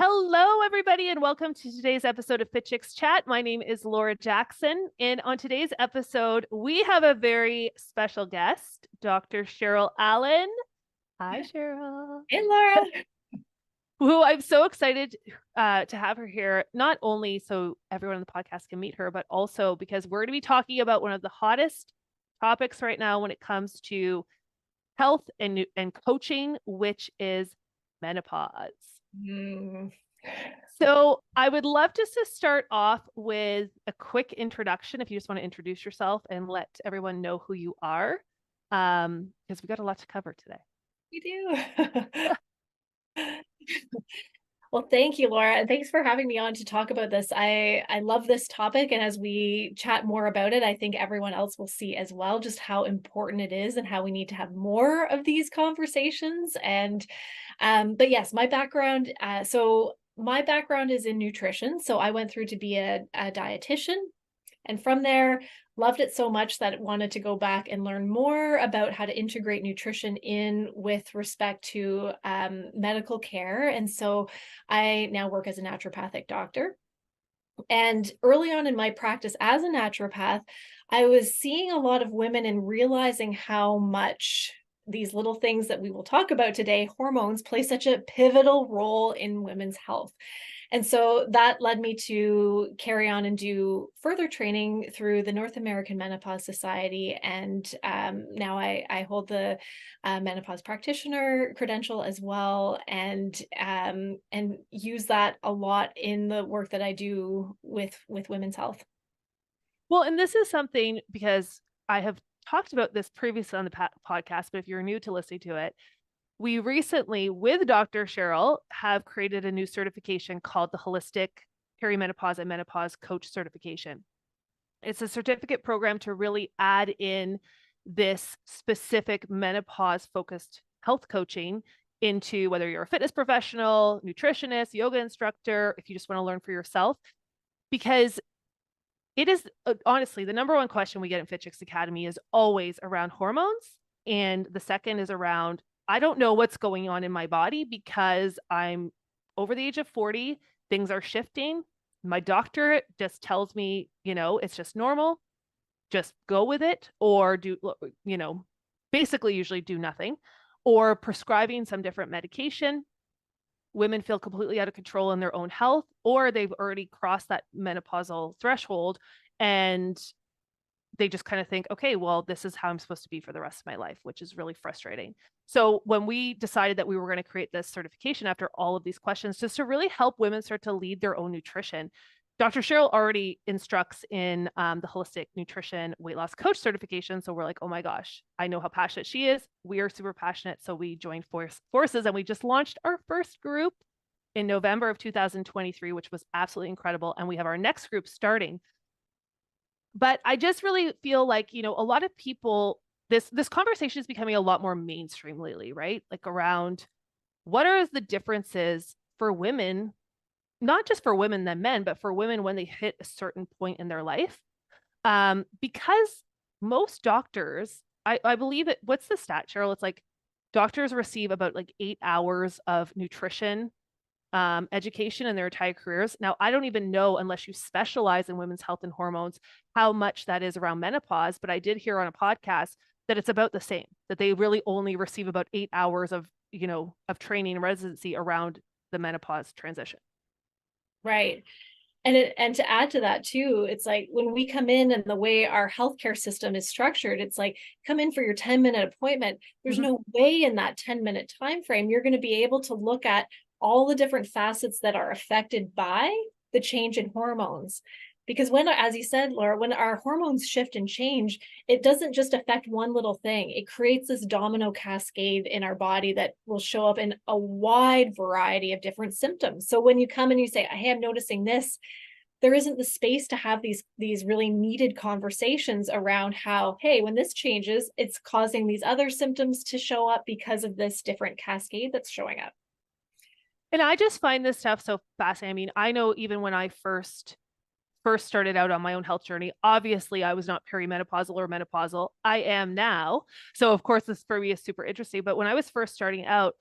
Hello, everybody, and welcome to today's episode of Fit Chicks Chat. My name is Laura Jackson, and on today's episode, we have a very special guest, Dr. Cheryl Allen. Hi, Cheryl. Hey, Laura. Who I'm so excited to have her here, not only so everyone on the podcast can meet her, but also because we're going to be talking about one of the hottest topics right now when it comes to health and coaching, which is menopause. So I would love just to start off with a quick introduction, if you just want to introduce yourself and let everyone know who you are, because we got a lot to cover today. We do. Well, thank you, Laura, and thanks for having me on to talk about this. I love this topic, and as we chat more about it, I think everyone else will see as well just how important it is and how we need to have more of these conversations. And but yes, my background. My background is in nutrition, so I went through to be a dietitian. And from there, loved it so much that wanted to go back and learn more about how to integrate nutrition in with respect to medical care. And so I now work as a naturopathic doctor. And early on in my practice as a naturopath, I was seeing a lot of women and realizing how much these little things that we will talk about today, hormones, play such a pivotal role in women's health. And so that led me to carry on and do further training through the North American Menopause Society. And now I hold the menopause practitioner credential as well, and use that a lot in the work that I do with women's health. Well, and this is something because I have talked about this previously on the podcast, but if you're new to listening to it, we recently, with Dr. Cheryl, have created a new certification called the Holistic Perimenopause and Menopause Coach Certification. It's a certificate program to really add in this specific menopause-focused health coaching into whether you're a fitness professional, nutritionist, yoga instructor, if you just want to learn for yourself, because it is honestly the number one question we get in Fit Chicks Academy is always around hormones. And the second is around, I don't know what's going on in my body because I'm over the age of 40, things are shifting. My doctor just tells me, it's just normal, just go with it, or basically usually do nothing, or prescribing some different medication. Women feel completely out of control in their own health, or they've already crossed that menopausal threshold and they just kind of think, okay, well, this is how I'm supposed to be for the rest of my life, which is really frustrating. So when we decided that we were going to create this certification after all of these questions, just to really help women start to lead their own nutrition, Dr. Cheryl already instructs in the Holistic Nutrition Weight Loss Coach certification. So we're like, oh my gosh, I know how passionate she is. We are super passionate. So we joined forces and we just launched our first group in November of 2023, which was absolutely incredible. And we have our next group starting. But I just really feel like, a lot of people, this conversation is becoming a lot more mainstream lately, right? Like around what are the differences for women, not just for women than men, but for women when they hit a certain point in their life. Because most doctors, I believe it, what's the stat, Cheryl? It's like doctors receive about like 8 hours of nutrition education in their entire careers. Now, I don't even know, unless you specialize in women's health and hormones, how much that is around menopause. But I did hear on a podcast that it's about the same, that they really only receive about 8 hours of, of training and residency around the menopause transition. Right. And to add to that too, it's like when we come in and the way our healthcare system is structured, it's like come in for your 10-minute appointment. There's no way in that 10-minute time frame you're going to be able to look at all the different facets that are affected by the change in hormones. Because when, as you said, Laura, when our hormones shift and change, it doesn't just affect one little thing. It creates this domino cascade in our body that will show up in a wide variety of different symptoms. So when you come and you say, hey, I'm noticing this, there isn't the space to have these really needed conversations around how, hey, when this changes, it's causing these other symptoms to show up because of this different cascade that's showing up. And I just find this stuff so fascinating. I mean, I know even when I first started out on my own health journey, obviously I was not perimenopausal or menopausal. I am now. So of course this for me is super interesting. But when I was first starting out,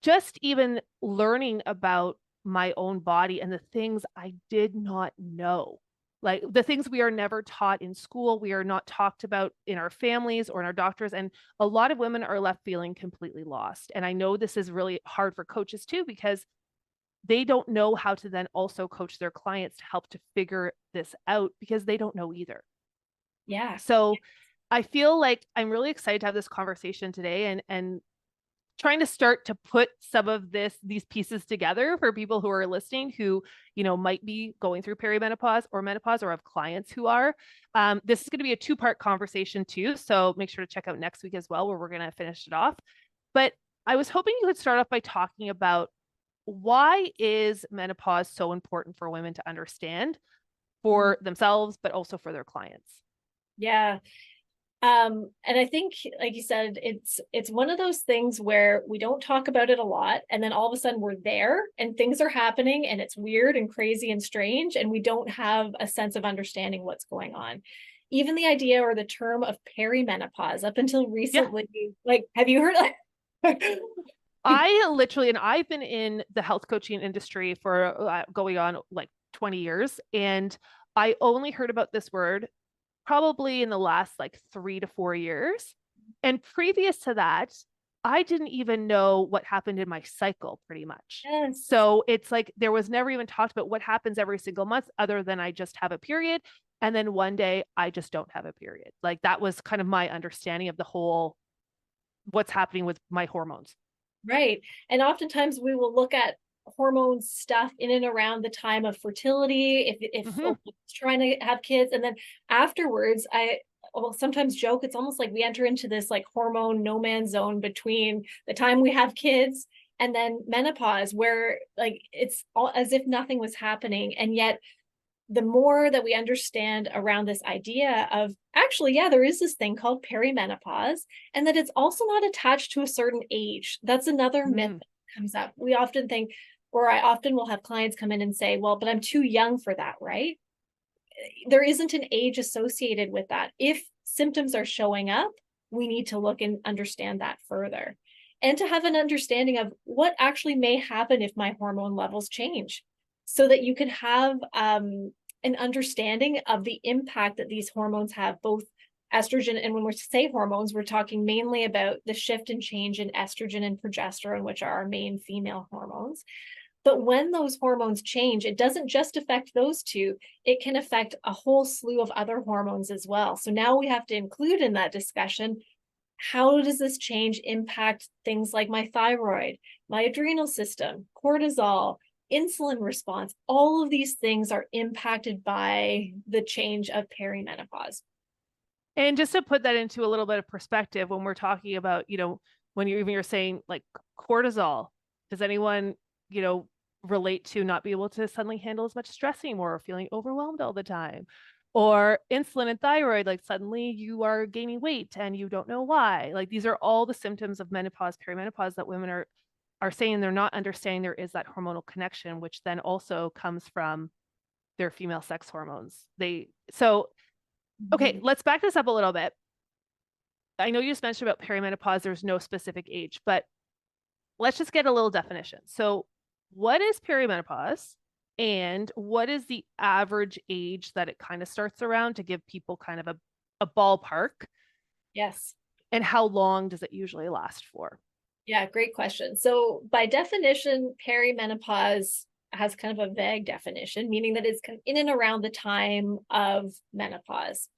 just even learning about my own body and the things I did not know. Like the things we are never taught in school, we are not talked about in our families or in our doctors. And a lot of women are left feeling completely lost. And I know this is really hard for coaches too, because they don't know how to then also coach their clients to help to figure this out because they don't know either. Yeah. So I feel like I'm really excited to have this conversation today and trying to start to put some of these pieces together for people who are listening who, might be going through perimenopause or menopause or have clients who are. This is going to be a two-part conversation too. So make sure to check out next week as well, where we're going to finish it off. But I was hoping you could start off by talking about why is menopause so important for women to understand for themselves, but also for their clients? Yeah. And I think, like you said, it's one of those things where we don't talk about it a lot, and then all of a sudden we're there and things are happening and it's weird and crazy and strange, and we don't have a sense of understanding what's going on. Even the idea or the term of perimenopause up until Yeah. recently, like, have you heard I literally, and I've been in the health coaching industry for going on like 20 years, and I only heard about this word probably in the last like 3 to 4 years. And previous to that, I didn't even know what happened in my cycle pretty much. Yes. So it's like there was never even talked about what happens every single month other than I just have a period. And then one day I just don't have a period. Like that was kind of my understanding of the whole what's happening with my hormones. Right. And oftentimes we will look at hormone stuff in and around the time of fertility, if a Hmm. woman's trying to have kids. And then afterwards, I will sometimes joke, it's almost like we enter into this like hormone no man's zone between the time we have kids and then menopause, where like it's all as if nothing was happening. And yet the more that we understand around this idea of actually, yeah, there is this thing called perimenopause, and that it's also not attached to a certain age. That's another myth Mm. that comes up. We often think, or I often will have clients come in and say, well, but I'm too young for that, right? There isn't an age associated with that. If symptoms are showing up, we need to look and understand that further. And to have an understanding of what actually may happen if my hormone levels change, so that you can have an understanding of the impact that these hormones have, both estrogen. And when we say hormones, we're talking mainly about the shift and change in estrogen and progesterone, which are our main female hormones. But when those hormones change, it doesn't just affect those two, it can affect a whole slew of other hormones as well. So now we have to include in that discussion, how does this change impact things like my thyroid, my adrenal system, cortisol, insulin response? All of these things are impacted by the change of perimenopause. And just to put that into a little bit of perspective, when we're talking about, when you're saying like cortisol, does anyone, relate to not be able to suddenly handle as much stress anymore or feeling overwhelmed all the time? Or insulin and thyroid, like suddenly you are gaining weight and you don't know why. Like these are all the symptoms of menopause, perimenopause that women are saying they're not understanding there is that hormonal connection, which then also comes from their female sex hormones. Okay, let's back this up a little bit. I know you just mentioned about perimenopause, there's no specific age, but let's just get a little definition. So, what is perimenopause and what is the average age that it kind of starts around to give people kind of a ballpark? Yes. And how long does it usually last for? Yeah, great question. So, by definition, perimenopause has kind of a vague definition, meaning that it's kind of in and around the time of menopause.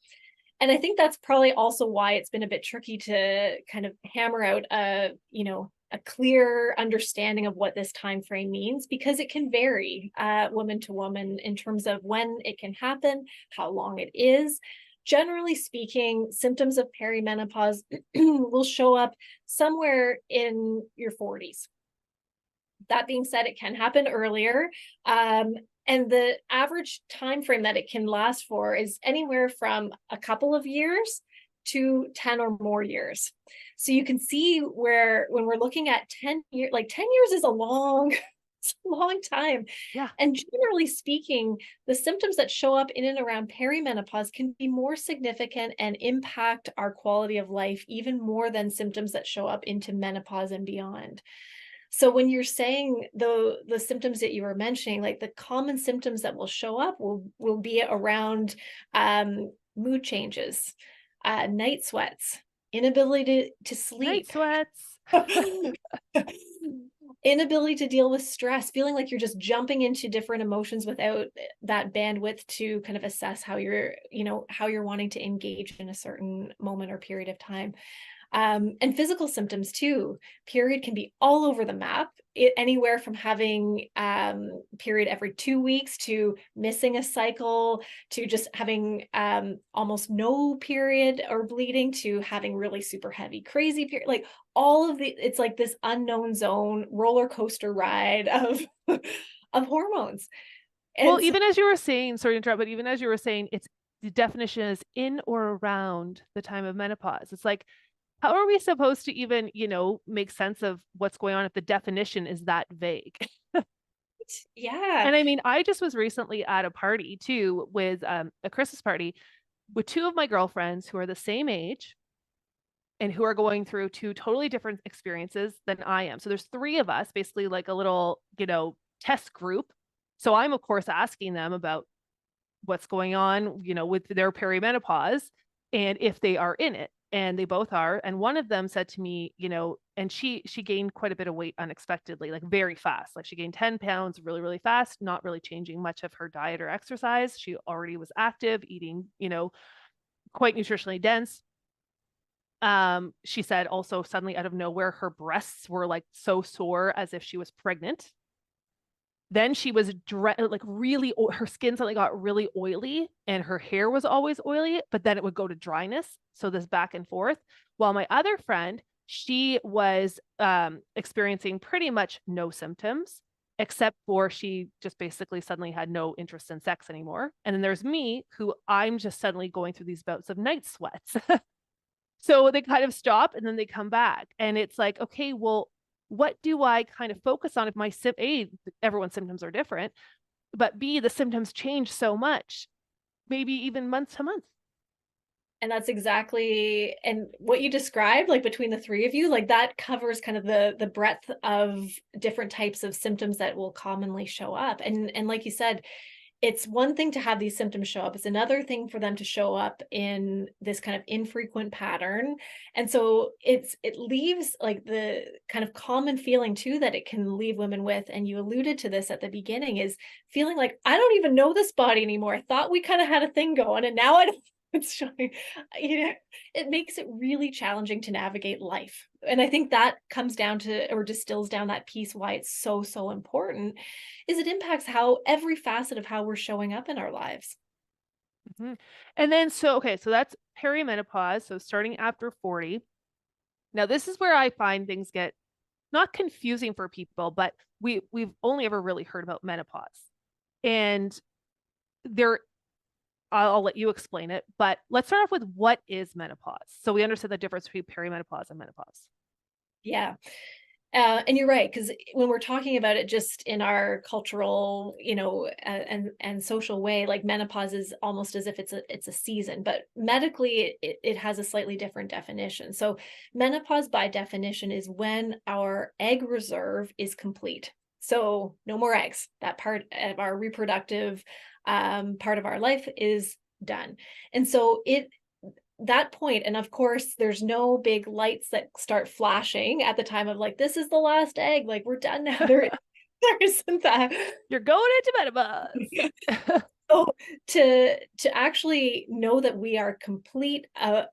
And I think that's probably also why it's been a bit tricky to kind of hammer out a clear understanding of what this time frame means, because it can vary woman to woman in terms of when it can happen, how long it is. Generally speaking, symptoms of perimenopause will show up somewhere in your 40s. That being said, it can happen earlier. And the average time frame that it can last for is anywhere from a couple of years to 10 or more years. So you can see where when we're looking at 10 years, like 10 years is a long, it's a long time. Yeah. And generally speaking, the symptoms that show up in and around perimenopause can be more significant and impact our quality of life even more than symptoms that show up into menopause and beyond. So when you're saying the symptoms that you were mentioning, like the common symptoms that will show up will be around mood changes, night sweats, inability to Night sleep, sweats. inability to deal with stress, feeling like you're just jumping into different emotions without that bandwidth to kind of assess how you're, how you're wanting to engage in a certain moment or period of time. And physical symptoms too. Period can be all over the map, anywhere from having period every 2 weeks to missing a cycle to just having almost no period or bleeding to having really super heavy, crazy period. Like all of it's like this unknown zone roller coaster ride of of hormones. Well, And so, even as you were saying, sorry to interrupt, but even as you were saying, it's the definition is in or around the time of menopause. It's like, how are we supposed to even, make sense of what's going on if the definition is that vague? yeah. And I mean, I just was recently at a party too with a Christmas party with two of my girlfriends who are the same age and who are going through two totally different experiences than I am. So there's three of us, basically like a little, test group. So I'm of course asking them about what's going on, with their perimenopause and if they are in it. And they both are. And one of them said to me, and she gained quite a bit of weight unexpectedly, like very fast. Like she gained 10 pounds really, really fast, not really changing much of her diet or exercise. She already was active, eating, quite nutritionally dense. She said also suddenly out of nowhere, her breasts were like so sore as if she was pregnant. Then she was like really, her skin suddenly got really oily and her hair was always oily, but then it would go to dryness. So this back and forth. While my other friend, she was experiencing pretty much no symptoms, except for she just basically suddenly had no interest in sex anymore. And then there's me, who I'm just suddenly going through these bouts of night sweats. So they kind of stop and then they come back. And it's like, okay, well, what do I kind of focus on if my A, everyone's symptoms are different, but B, the symptoms change so much, maybe even month to month. And that's exactly, and what you described, like between the three of you, like that covers kind of the breadth of different types of symptoms that will commonly show up. And like you said, it's one thing to have these symptoms show up. It's another thing for them to show up in this kind of infrequent pattern. And so it leaves like the kind of common feeling too that it can leave women with, and you alluded to this at the beginning, is feeling like, I don't even know this body anymore. I thought we kind of had a thing going and now I don't. It's showing, it makes it really challenging to navigate life. And I think that comes down to, or distills down that piece why it's so, so important, is it impacts how every facet of how we're showing up in our lives. Mm-hmm. And then, so, okay, so that's perimenopause. So starting after 40. Now, this is where I find things get not confusing for people, but we've only ever really heard about menopause. And there I'll let you explain it, but let's start off with what is menopause. So we understand the difference between perimenopause and menopause. Yeah. And you're right, because when we're talking about it just in our cultural, and social way, like menopause is almost as if it's a season, but medically it has a slightly different definition. So menopause by definition is when our egg reserve is complete. So no more eggs. That part of our reproductive part of our life is done. And so that point, and of course there's no big lights that start flashing at the time of like, this is the last egg, like we're done now. There isn't that. You're going into menopause. So to actually know that we are complete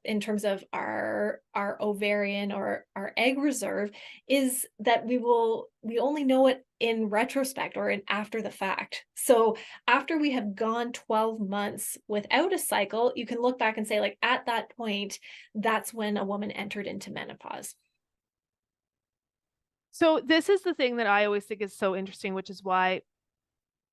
in terms of our ovarian or our egg reserve, is that we only know it in retrospect or in after the fact. So after we have gone 12 months without a cycle, you can look back and say, like, at that point, that's when a woman entered into menopause. So this is the thing that I always think is so interesting, which is why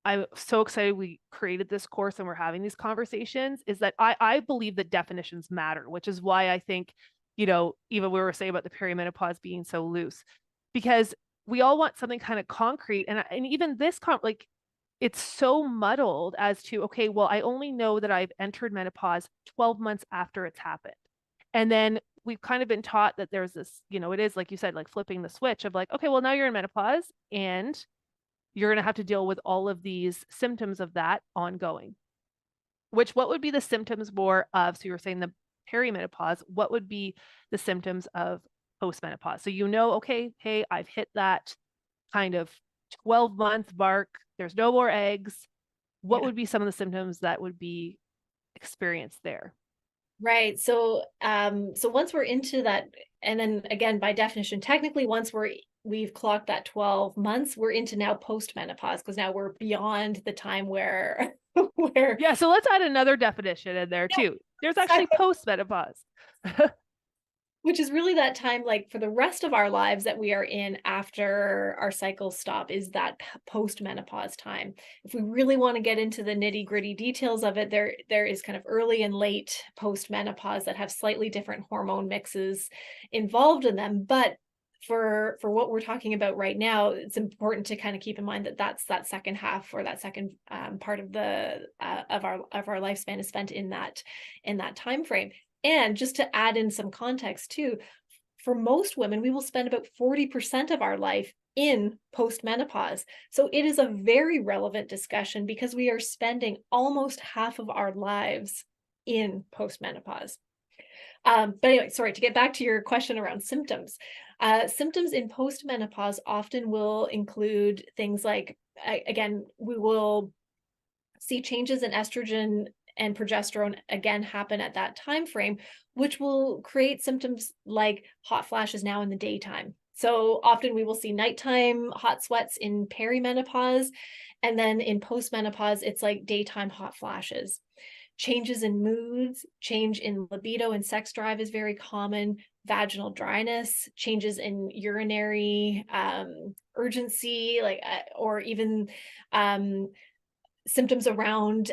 I'm so excited we created this course and we're having these conversations, is that I believe that definitions matter, which is why I think, even we were saying about the perimenopause being so loose, because we all want something kind of concrete. And even this, like, it's so muddled as to, okay, well, I only know that I've entered menopause 12 months after it's happened. And then we've kind of been taught that there's this, it is like you said, like flipping the switch of like, okay, well now you're in menopause and you're going to have to deal with all of these symptoms of that ongoing. Which, what would be the symptoms more of, so you were saying the perimenopause, what would be the symptoms of postmenopause? So okay, hey, I've hit that kind of 12-month mark. There's no more eggs. What Yeah. would be some of the symptoms that would be experienced there? Right. So so once we're into that, and then again, by definition, technically once we've clocked that 12 months, we're into now postmenopause, because now we're beyond the time where where Yeah, so let's add another definition in there too. There's actually postmenopause. which is really that time, like for the rest of our lives that we are in after our cycles stop, is that post menopause time. If we really want to get into the nitty gritty details of it, there is kind of early and late post menopause that have slightly different hormone mixes involved in them. But for what we're talking about right now, it's important to kind of keep in mind that that's that second half, or that second part of the of our lifespan is spent in that time frame. And just to add in some context too, for most women, we will spend about 40% of our life in postmenopause. So it is a very relevant discussion, because we are spending almost half of our lives in postmenopause. But anyway, sorry, to get back to your question around symptoms. Symptoms in postmenopause often will include things like, again, we will see changes in estrogen and progesterone again happen at that time frame, which will create symptoms like hot flashes now in the daytime. So often we will see nighttime hot sweats in perimenopause, and then in postmenopause, it's like daytime hot flashes. Changes in moods, change in libido and sex drive is very common. Vaginal dryness, changes in urinary urgency, like or even symptoms around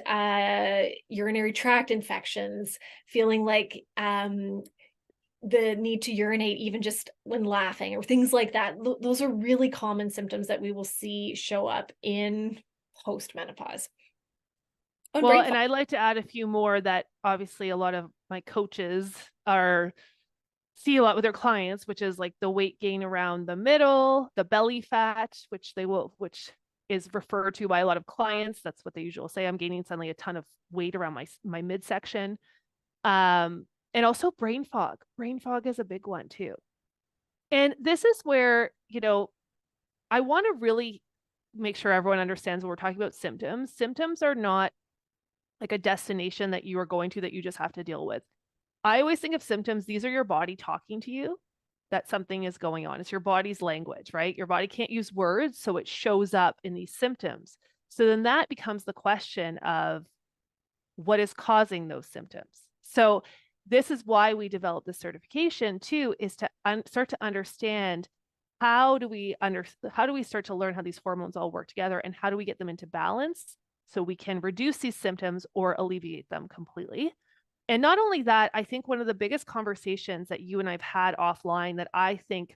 urinary tract infections, feeling like the need to urinate even just when laughing, or things like that. Those are really common symptoms that we will see show up in postmenopause. Oh, and Well, brain and fog. I'd like to add a few more that obviously a lot of my coaches are see a lot with their clients, which is like the weight gain around the middle, the belly fat, which is referred to by a lot of clients. That's what they usually say. I'm gaining suddenly a ton of weight around my midsection. And also brain fog. Brain fog is a big one too. And this is where, I want to really make sure everyone understands when we're talking about symptoms. Symptoms are not like a destination that you are going to that you just have to deal with. I always think of symptoms, these are your body talking to you that something is going on. It's your body's language, right? Your body can't use words, so it shows up in these symptoms. So then that becomes the question of what is causing those symptoms. So this is why we developed this certification too, is to start to understand how do we start to learn how these hormones all work together, and how do we get them into balance so we can reduce these symptoms or alleviate them completely. And not only that, I think one of the biggest conversations that you and I've had offline that I think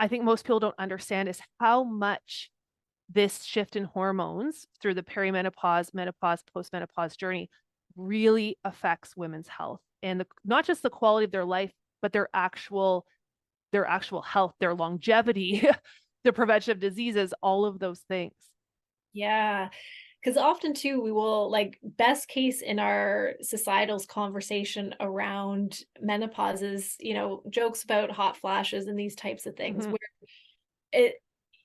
most people don't understand is how much this shift in hormones through the perimenopause, menopause, postmenopause journey really affects women's health, and not just the quality of their life, but their actual health, their longevity, the prevention of diseases, all of those things. Yeah. Because often too, we will, like, best case in our societal's conversation around menopause is, jokes about hot flashes and these types of things, Mm-hmm. where it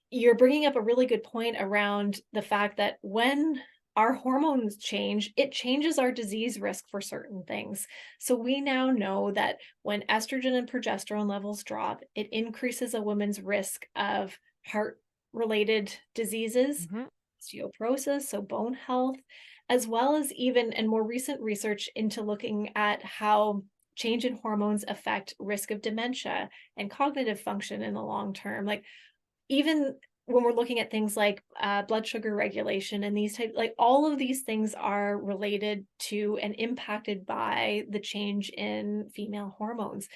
you're bringing up a really good point around the fact that when our hormones change, it changes our disease risk for certain things. So we now know that when estrogen and progesterone levels drop, it increases a woman's risk of heart related diseases, Mm-hmm. osteoporosis, so bone health, as well as even and more recent research into looking at how change in hormones affect risk of dementia and cognitive function in the long term. Like, even when we're looking at things like blood sugar regulation and these types, like all of these things are related to and impacted by the change in female hormones.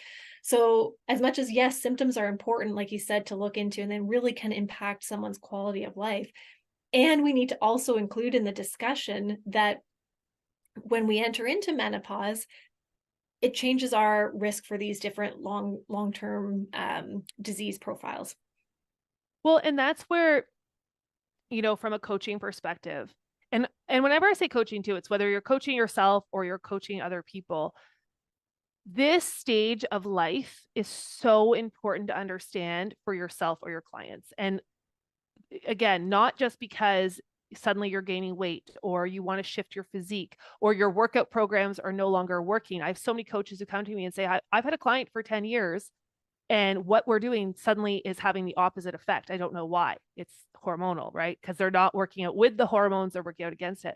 So as much as, yes, symptoms are important, like you said, to look into, and then really can impact someone's quality of life. And we need to also include in the discussion that when we enter into menopause, it changes our risk for these different long-term disease profiles. Well, and that's where, from a coaching perspective, and whenever I say coaching too, it's whether you're coaching yourself or you're coaching other people. This stage of life is so important to understand for yourself or your clients. And again, not just because suddenly you're gaining weight or you want to shift your physique or your workout programs are no longer working. I have so many coaches who come to me and say, I've had a client for 10 years and what we're doing suddenly is having the opposite effect. I don't know why. It's hormonal, right? Because they're not working out with the hormones, they're working out against it.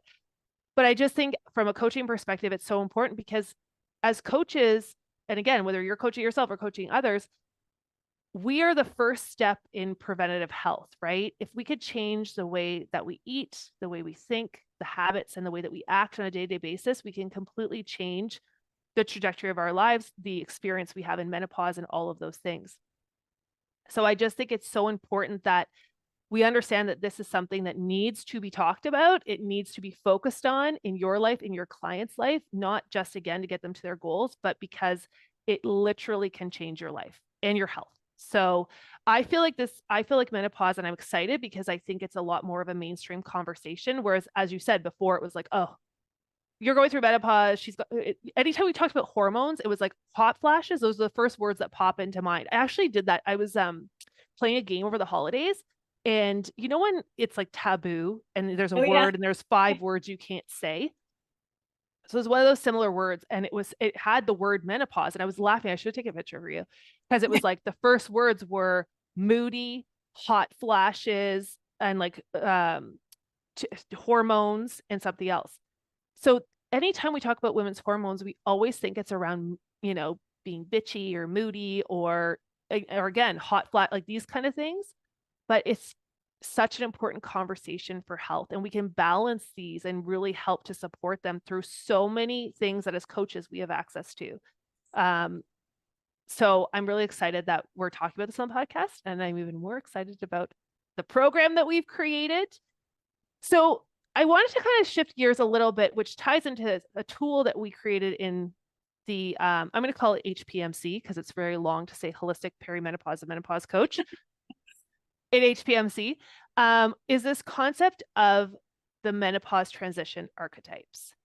But I just think from a coaching perspective, it's so important because as coaches, and again, whether you're coaching yourself or coaching others, we are the first step in preventative health, right? If we could change the way that we eat, the way we think, the habits, and the way that we act on a day-to-day basis, we can completely change the trajectory of our lives, the experience we have in menopause, and all of those things. So I just think it's so important that we understand that this is something that needs to be talked about. It needs to be focused on in your life, in your client's life, not just again to get them to their goals, but because it literally can change your life and your health. So I feel like menopause, and I'm excited because I think it's a lot more of a mainstream conversation. Whereas, as you said before, it was like, oh, you're going through menopause. Anytime we talked about hormones, it was like hot flashes. Those are the first words that pop into mind. I actually did that. I was playing a game over the holidays. And when it's like taboo and there's a Oh yeah. word and there's 5 words you can't say. So it was one of those similar words and it had the word menopause and I was laughing. I should have taken a picture for you because it was like the first words were moody, hot flashes, and like hormones and something else. So anytime we talk about women's hormones, we always think it's around, being bitchy or moody or again, hot flat, like these kind of things. But it's such an important conversation for health. And we can balance these and really help to support them through so many things that as coaches we have access to. So I'm really excited that we're talking about this on the podcast. And I'm even more excited about the program that we've created. So I wanted to kind of shift gears a little bit, which ties into a tool that we created in the, I'm going to call it HPMC because it's very long to say holistic perimenopause and menopause coach. In HPMC, is this concept of the menopause transition archetypes.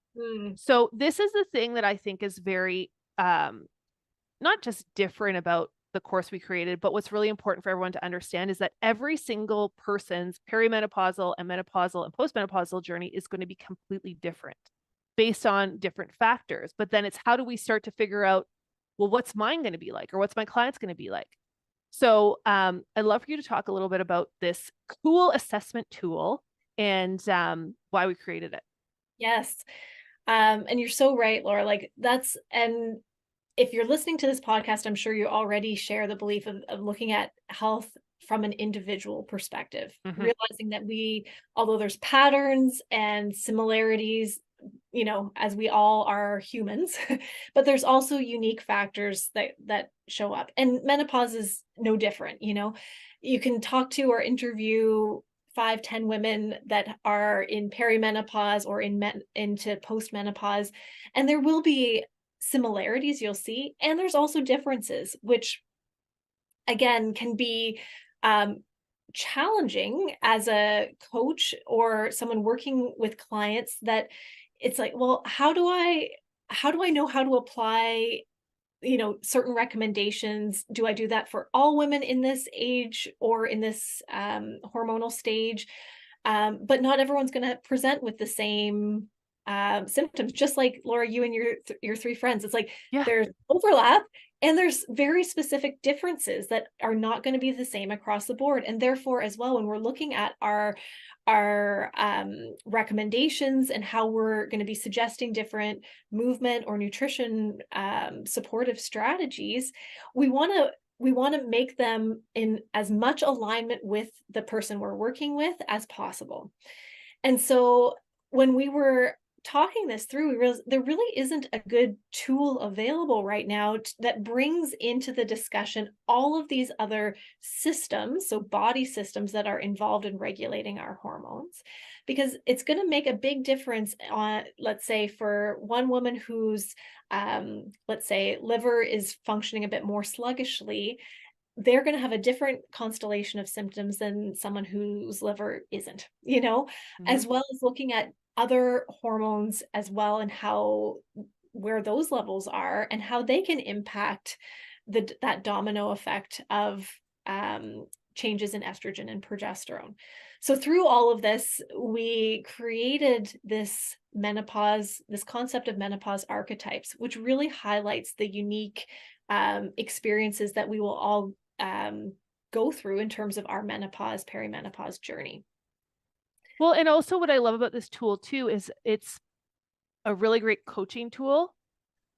So this is the thing that I think is very, not just different about the course we created, but what's really important for everyone to understand is that every single person's perimenopausal and menopausal and postmenopausal journey is going to be completely different based on different factors. But then it's how do we start to figure out, well, what's mine going to be like, or what's my client's going to be like? So I'd love for you to talk a little bit about this cool assessment tool and why we created it. Yes. And you're so right, Laura. And if you're listening to this podcast, I'm sure you already share the belief of looking at health from an individual perspective, realizing that although there's patterns and similarities, as we all are humans, but there's also unique factors that show up. And menopause is no different. You can talk to or interview 5-10 women that are in perimenopause or into postmenopause, and there will be similarities you'll see, and there's also differences, which again can be challenging as a coach or someone working with clients, that it's like, well, how do I know how to apply certain recommendations? Do I do that for all women in this age or in this hormonal stage? But not everyone's going to present with the same symptoms. Just like Laura, you and your 3 friends, it's like there's overlap and there's very specific differences that are not going to be the same across the board. And therefore, as well, when we're looking at our recommendations and how we're going to be suggesting different movement or nutrition supportive strategies, we want to make them in as much alignment with the person we're working with as possible. And so when we were talking this through, we realized there really isn't a good tool available right now that brings into the discussion all of these other systems, so body systems that are involved in regulating our hormones, because it's going to make a big difference on, let's say, for one woman whose, let's say, liver is functioning a bit more sluggishly. They're going to have a different constellation of symptoms than someone whose liver isn't, Mhm. as well as looking at other hormones as well, and how, where those levels are and how they can impact that domino effect of changes in estrogen and progesterone. So through all of this, we created this concept of menopause archetypes, which really highlights the unique experiences that we will all go through in terms of our menopause, perimenopause journey. Well, and also what I love about this tool too is it's a really great coaching tool,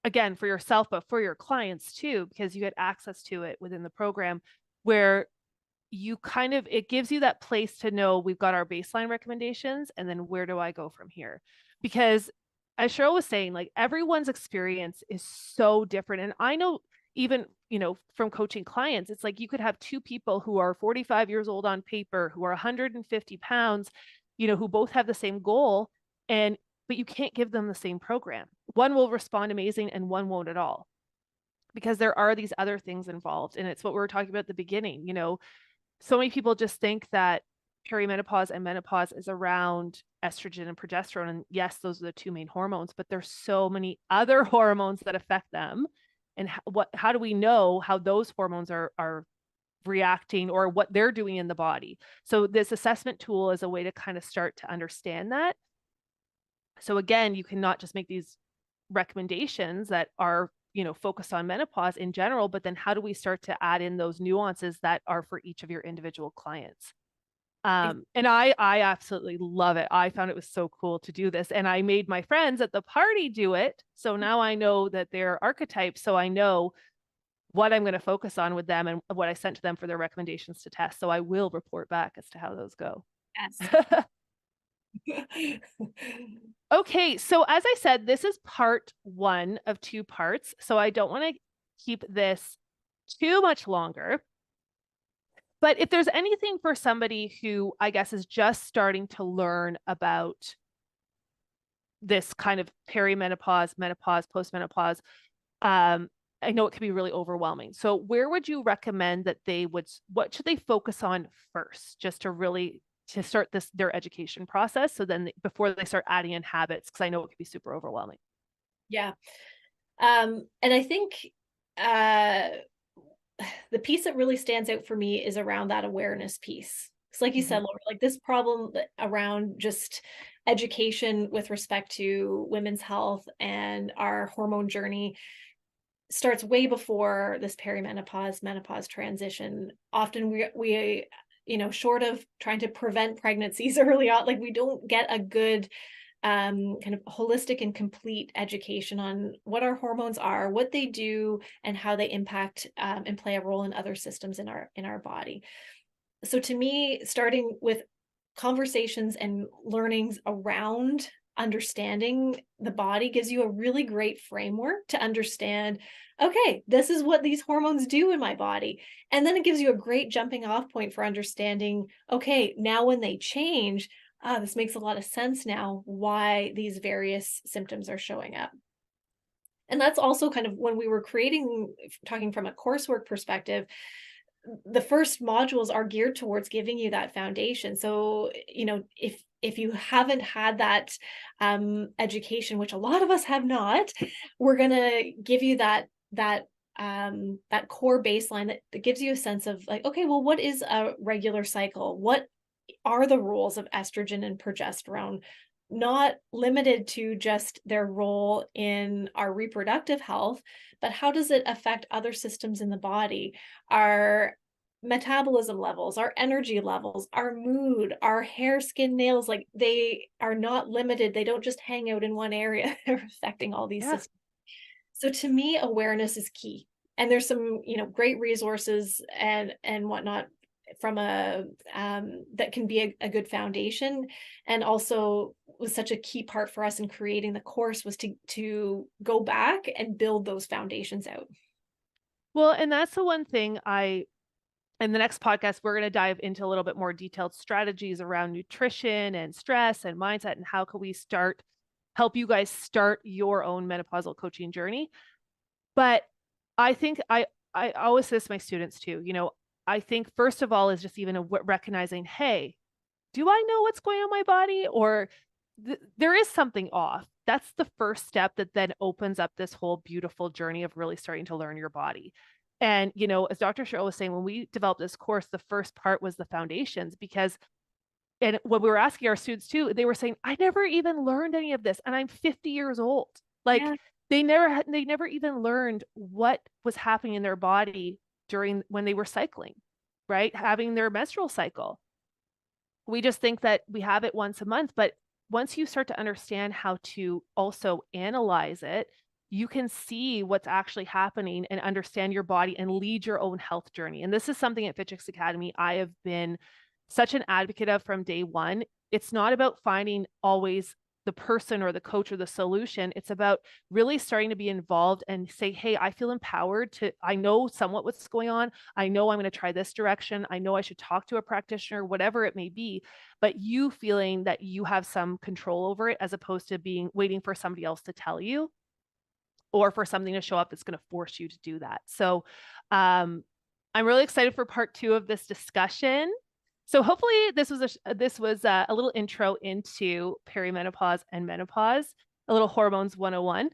again, for yourself, but for your clients too, because you get access to it within the program where it gives you that place to know we've got our baseline recommendations and then where do I go from here? Because as Cheryl was saying, like everyone's experience is so different. And I know even, from coaching clients, it's like you could have two people who are 45 years old on paper, who are 150 pounds, who both have the same goal, but you can't give them the same program. One will respond amazing and one won't at all, because there are these other things involved. And it's what we were talking about at the beginning. So many people just think that perimenopause and menopause is around estrogen and progesterone. And yes, those are the two main hormones, but there's so many other hormones that affect them. And how do we know how those hormones are reacting or what they're doing in the body? So this assessment tool is a way to kind of start to understand that. So again, you cannot just make these recommendations that are focused on menopause in general, but then how do we start to add in those nuances that are for each of your individual clients? And I absolutely love it. I found it was so cool to do this, and I made my friends at the party do it. So now I know that they're archetypes, so I know what I'm going to focus on with them and what I sent to them for their recommendations to test. So I will report back as to how those go. Yes. Okay, so as I said, this is part 1 of 2 parts, so I don't want to keep this too much longer. But if there's anything for somebody who I guess is just starting to learn about this kind of perimenopause, menopause, postmenopause, I know it can be really overwhelming. So where would you recommend that what should they focus on first, just to start their education process? So then before they start adding in habits, because I know it can be super overwhelming. Yeah. And I think the piece that really stands out for me is around that awareness piece. Because like you said, Laura, like this problem around just education with respect to women's health and our hormone journey starts way before this perimenopause, menopause transition. Often we short of trying to prevent pregnancies early on, like we don't get a good kind of holistic and complete education on what our hormones are, what they do, and how they impact and play a role in other systems in our body. So to me, starting with conversations and learnings around understanding the body gives you a really great framework to understand, okay, this is what these hormones do in my body. And then it gives you a great jumping off point for understanding, okay, now when they change, this makes a lot of sense now why these various symptoms are showing up. And that's also kind of when we were talking from a coursework perspective, the first modules are geared towards giving you that foundation. So, if you haven't had that education, which a lot of us have not, we're going to give you that core baseline that gives you a sense of like, okay, well, what is a regular cycle? What are the roles of estrogen and progesterone? Not limited to just their role in our reproductive health, but how does it affect other systems in the body? Our metabolism levels, our energy levels, our mood, our hair, skin, nails, like they are not limited. They don't just hang out in one area. They're affecting all these Yeah. systems. So to me, awareness is key. And there's some, great resources and whatnot from that can be a good foundation. And also was such a key part for us in creating the course, was to go back and build those foundations out. Well, and that's the one thing in the next podcast, we're going to dive into a little bit more detailed strategies around nutrition and stress and mindset and how can we help you guys start your own menopausal coaching journey. But I think I always say this to my students too, I think first of all is just even recognizing, hey, do I know what's going on in my body, or there is something off? That's the first step that then opens up this whole beautiful journey of really starting to learn your body. And, as Dr. Cheryl was saying, when we developed this course, the first part was the foundations, because, and when we were asking our students too, they were saying, I never even learned any of this and I'm 50 years old. Like Yeah. they never even learned what was happening in their body during when they were cycling, right? Having their menstrual cycle. We just think that we have it once a month, but once you start to understand how to also analyze it, you can see what's actually happening and understand your body and lead your own health journey. And this is something at Fitchix Academy I have been such an advocate of from day one. It's not about finding always the person or the coach or the solution. It's about really starting to be involved and say, hey, I feel empowered I know somewhat what's going on. I know I'm going to try this direction. I know I should talk to a practitioner, whatever it may be, but you feeling that you have some control over it as opposed to waiting for somebody else to tell you or for something to show up that's going to force you to do that. So I'm really excited for part 2 of this discussion. So hopefully this was a little intro into perimenopause and menopause, a little hormones 101.